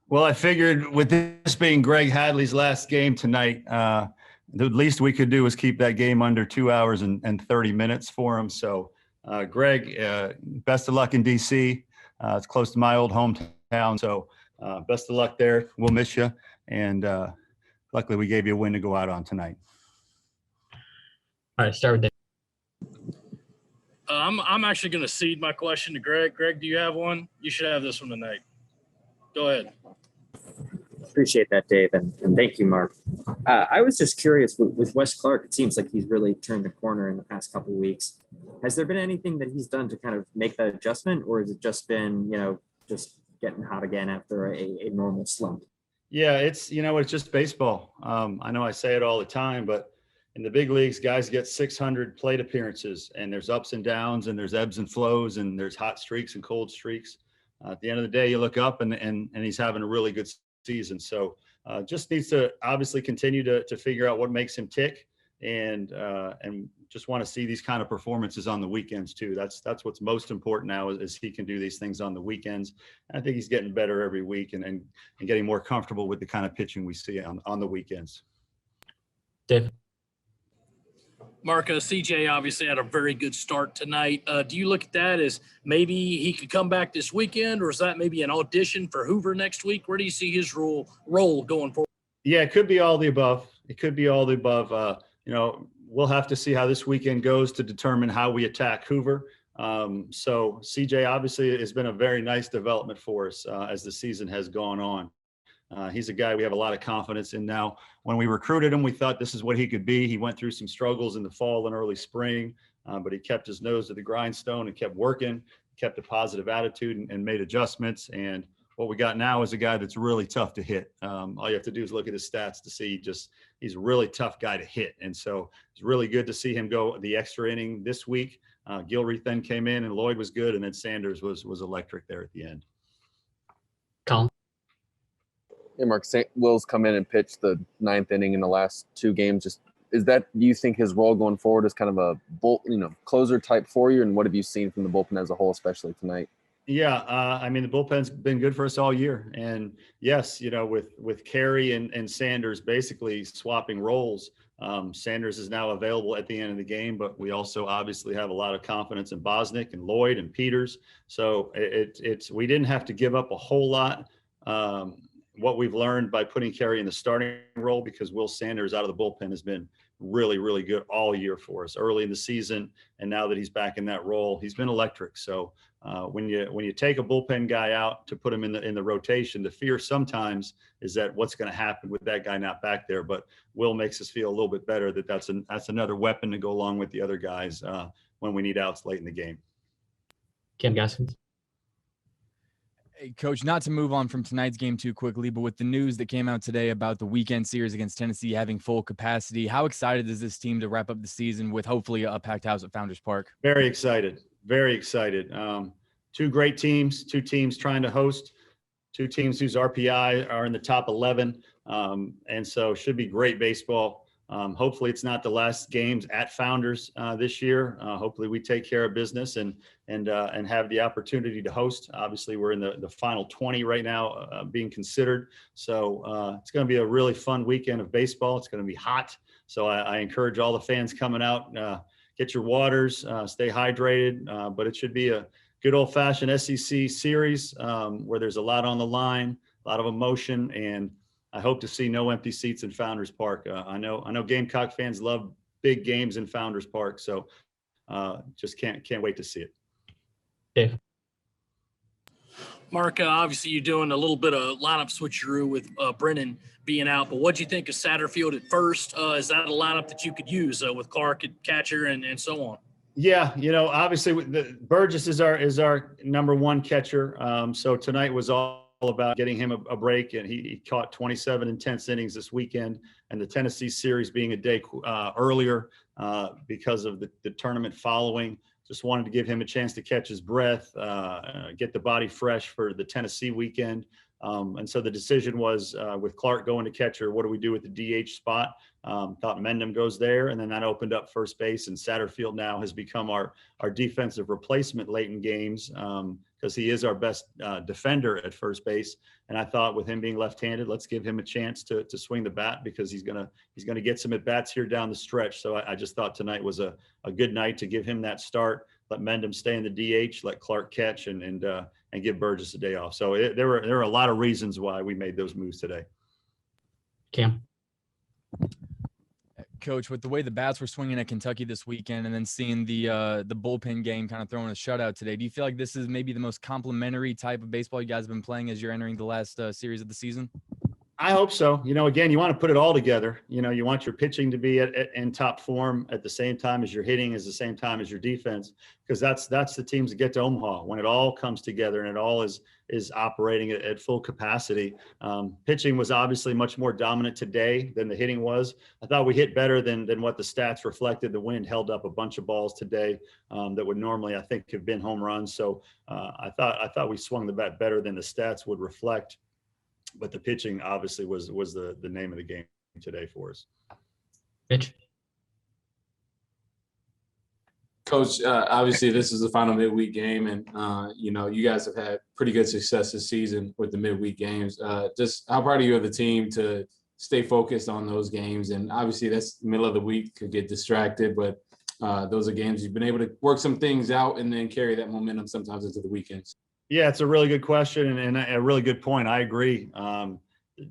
Well, I figured with this being Greg Hadley's last game tonight, the least we could do is keep that game under 2 hours and 30 minutes for him. So, Greg, best of luck in DC. It's close to my old hometown. So, best of luck there. We'll miss you. And luckily, we gave you a win to go out on tonight. All right, start with Dave. I'm actually going to cede my question to Greg. Greg, do you have one? You should have this one tonight. Go ahead. Appreciate that, Dave, and thank you, Mark. I was just curious with Wes Clark. It seems like he's really turned the corner in the past couple of weeks. Has there been anything that he's done to kind of make that adjustment, or has it just been, just getting hot again after a normal slump? Yeah, it's just baseball. I know I say it all the time, but in the big leagues, guys get 600 plate appearances, and there's ups and downs, and there's ebbs and flows, and there's hot streaks and cold streaks. At the end of the day, you look up and he's having a really good season. So just needs to obviously continue to figure out what makes him tick, and just want to see these kind of performances on the weekends too. That's what's most important now is he can do these things on the weekends. And I think he's getting better every week and getting more comfortable with the kind of pitching we see on the weekends. Dave. Mark, CJ obviously had a very good start tonight. Do you look at that as maybe he could come back this weekend, or is that maybe an audition for Hoover next week? Where do you see his role going forward? Yeah, it could be all the above. It could be all the above. We'll have to see how this weekend goes to determine how we attack Hoover. So CJ obviously has been a very nice development for us as the season has gone on. He's a guy we have a lot of confidence in now. When we recruited him, we thought this is what he could be. He went through some struggles in the fall and early spring, but he kept his nose to the grindstone and kept working, kept a positive attitude and made adjustments. And what we got now is a guy that's really tough to hit. All you have to do is look at his stats to see he's a really tough guy to hit. And so it's really good to see him go the extra inning this week. Gilreath then came in and Lloyd was good. And then Sanders was electric there at the end. Colin. Yeah, Mark, Will's come in and pitched the 9th inning in the last 2 games. Do you think his role going forward is kind of a closer type for you? And what have you seen from the bullpen as a whole, especially tonight? Yeah, the bullpen's been good for us all year. And yes, with Carey and Sanders basically swapping roles, Sanders is now available at the end of the game, but we also obviously have a lot of confidence in Bosnick and Lloyd and Peters. So we didn't have to give up a whole lot. What we've learned by putting Carey in the starting role, because Will Sanders out of the bullpen has been really, really good all year for us early in the season. And now that he's back in that role, he's been electric. So when you take a bullpen guy out to put him in the rotation, the fear sometimes is that what's going to happen with that guy not back there. But Will makes us feel a little bit better that's another weapon to go along with the other guys when we need outs late in the game. Cam Gaskins. Hey, Coach, not to move on from tonight's game too quickly, but with the news that came out today about the weekend series against Tennessee having full capacity, how excited is this team to wrap up the season with hopefully a packed house at Founders Park? Very excited. Very excited. 2 great teams, 2 teams trying to host, 2 teams whose RPI are in the top 11. And so should be great baseball. Hopefully it's not the last games at Founders this year. Hopefully we take care of business and have the opportunity to host. Obviously we're in the final 20 right now being considered. So it's going to be a really fun weekend of baseball. It's going to be hot. So I encourage all the fans coming out, get your waters, stay hydrated, but it should be a good old fashioned SEC series where there's a lot on the line, a lot of emotion, and I hope to see no empty seats in Founders Park. I know Gamecock fans love big games in Founders Park, so just can't wait to see it. Dave. Mark, obviously you're doing a little bit of lineup switcheroo with Brennan being out, but what do you think of Satterfield at first? Is that a lineup that you could use with Clark at catcher and so on? Yeah, obviously Burgess is our number 1 catcher. So tonight was all about getting him a break, and he caught 27 intense innings this weekend, and the Tennessee series being a day earlier because of the tournament following. Just wanted to give him a chance to catch his breath, get the body fresh for the Tennessee weekend. And so the decision was with Clark going to catcher, what do we do with the DH spot? Thought Mendham goes there, and then that opened up first base. And Satterfield now has become our defensive replacement late in games because he is our best defender at first base. And I thought with him being left-handed, let's give him a chance to swing the bat because he's gonna get some at bats here down the stretch. So I just thought tonight was a good night to give him that start. Let Mendham stay in the DH, let Clark catch, and give Burgess a day off. So there were a lot of reasons why we made those moves today. Cam. Coach, with the way the bats were swinging at Kentucky this weekend, and then seeing the bullpen game kind of throwing a shutout today, do you feel like this is maybe the most complimentary type of baseball you guys have been playing as you're entering the last series of the season? I hope so. Again, you want to put it all together. You want your pitching to be in top form at the same time as your hitting, at the same time as your defense, because that's the teams that get to Omaha when it all comes together and it all is operating at full capacity. Pitching was obviously much more dominant today than the hitting was. I thought we hit better than what the stats reflected. The wind held up a bunch of balls today that would normally, I think, have been home runs. So I thought we swung the bat better than the stats would reflect. But the pitching obviously was the name of the game today for us. Mitch. Coach, obviously this is the final midweek game, and you guys have had pretty good success this season with the midweek games. Just how proud are you of the team to stay focused on those games? And obviously that's middle of the week, could get distracted, but those are games you've been able to work some things out and then carry that momentum sometimes into the weekends. Yeah, it's a really good question and a really good point. I agree.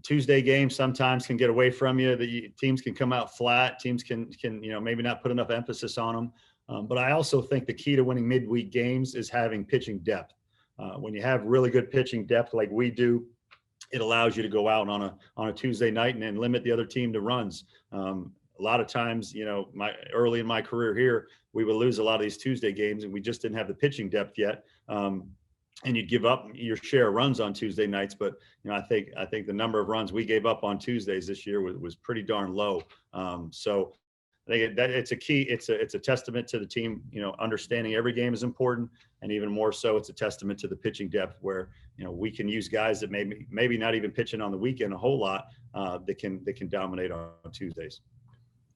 Tuesday games sometimes can get away from you. The teams can come out flat. Teams can maybe not put enough emphasis on them. But I also think the key to winning midweek games is having pitching depth. When you have really good pitching depth like we do, it allows you to go out on a Tuesday night and then limit the other team to runs. A lot of times, early in my career here, we would lose a lot of these Tuesday games and we just didn't have the pitching depth yet. And you'd give up your share of runs on Tuesday nights. But, I think the number of runs we gave up on Tuesdays this year was pretty darn low. So I think that it's a key. It's a testament to the team, understanding every game is important. And even more so, it's a testament to the pitching depth where, we can use guys that maybe not even pitching on the weekend a whole lot that can dominate on Tuesdays.